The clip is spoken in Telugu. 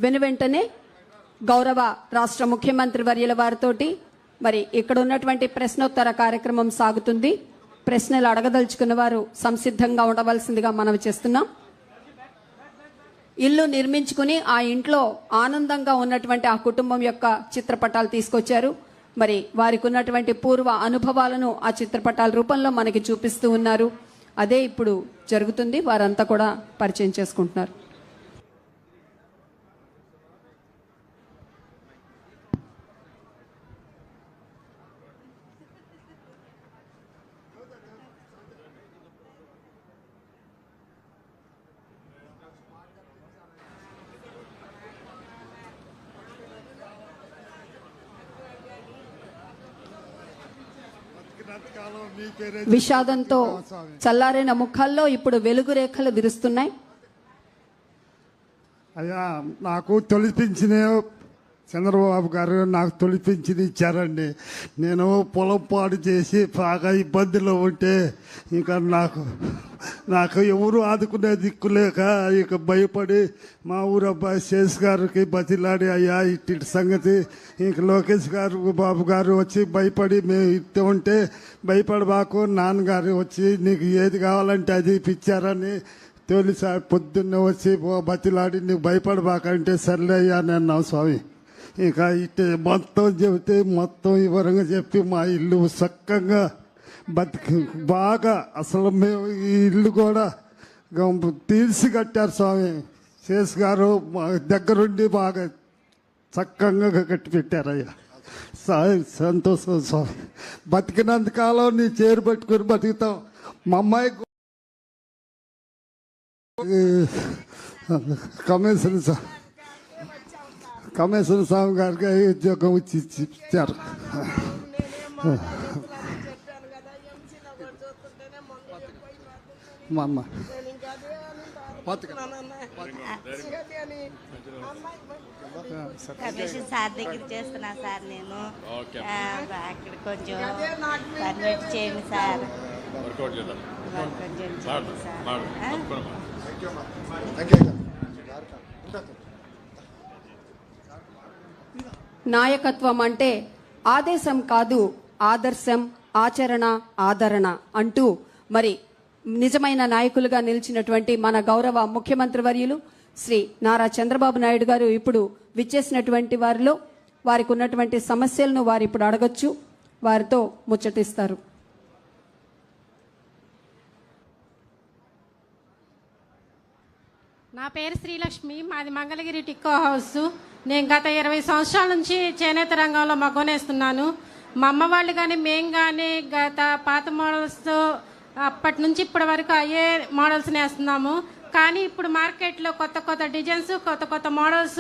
వెనువెంటనే గౌరవ రాష్ట్ర ముఖ్యమంత్రి వర్యుల వారితోటి మరి ఇక్కడ ఉన్నటువంటి ప్రశ్నోత్తర కార్యక్రమం సాగుతుంది. ప్రశ్నలు అడగదలుచుకున్న వారు సంసిద్ధంగా ఉండవలసిందిగా మనవి చేస్తున్నాం. ఇల్లు నిర్మించుకుని ఆ ఇంట్లో ఆనందంగా ఉన్నటువంటి ఆ కుటుంబం యొక్క చిత్రపటాలు తీసుకొచ్చారు. మరి వారికి ఉన్నటువంటి పూర్వ అనుభవాలను ఆ చిత్రపటాల రూపంలో మనకి చూపిస్తూ ఉన్నారు. అదే ఇప్పుడు జరుగుతుంది. వారంతా కూడా పరిచయం చేసుకుంటున్నారు. విషాదంతో చల్లారిన ముఖాల్లో ఇప్పుడు వెలుగు రేఖలు విరుస్తున్నాయి. అయ్యా, నాకు తొలిపించిన చంద్రబాబు గారు నాకు తొలిపించింది ఇచ్చారండి. నేను పొలం పాడు చేసి బాగా ఇబ్బందిలో ఉంటే ఇంకా నాకు ఎవరు ఆదుకునే దిక్కులేక ఇక భయపడి మా ఊరు అబ్బాయి శేష్ గారికి బతిలాడి, అయ్యా ఇట్టి సంగతి ఇంక లోకేష్ గారు బాబు గారు వచ్చి భయపడి మేము ఇట్టు ఉంటే భయపడబాకు, నాన్నగారు వచ్చి నీకు ఏది కావాలంటే అది ఇప్పించారని తొలిసారి పొద్దున్నే వచ్చి బతిలాడి నీకు భయపడబాకంటే సర్లే అయ్యా నేను స్వామి. ఇంకా ఇట్టే మొత్తం చెబితే మొత్తం వివరంగా చెప్పి మా ఇల్లు చక్కగా బతికి బాగా అసలు మేము ఈ ఇల్లు కూడా తీర్చి కట్టారు స్వామి. శేష్ గారు మా దగ్గరుండి బాగా చక్కగా కట్టి పెట్టారయ్యా. సంతోషం స్వామి. బతికినంతకాలం నీ చేరు పట్టుకుని బతుకుతాం. మా అమ్మాయి కమేశ్వర స్వామి గారికి ఉద్యోగం ఇచ్చారు. మా అమ్మ సార్ దగ్గర చేస్తున్నా సార్. నేను అక్కడ కొంచెం పర్మిట్ చేయండి సార్. నాయకత్వం అంటే ఆదేశం కాదు, ఆదర్శం, ఆచరణ, ఆదరణ అంటూ మరి నిజమైన నాయకులుగా నిలిచినటువంటి మన గౌరవ ముఖ్యమంత్రి వర్యులు శ్రీ నారా చంద్రబాబు నాయుడు గారు ఇప్పుడు విచ్చేసినటువంటి వారిలో వారికి ఉన్నటువంటి సమస్యలను వారు ఇప్పుడు అడగచ్చు, వారితో ముచ్చటిస్తారు. నా పేరు శ్రీలక్ష్మి, మాది మంగళగిరి టిక్కో హౌస్. నేను గత 20 సంవత్సరాల నుంచి చేనేత రంగంలో మగ్గనేస్తున్నాను. మా అమ్మ వాళ్ళు కానీ మేము కానీ గత పాత మోడల్స్ అప్పటి నుంచి ఇప్పటి వరకు అయ్యే మోడల్స్ వేస్తున్నాము. కానీ ఇప్పుడు మార్కెట్లో కొత్త కొత్త డిజైన్స్, కొత్త కొత్త మోడల్స్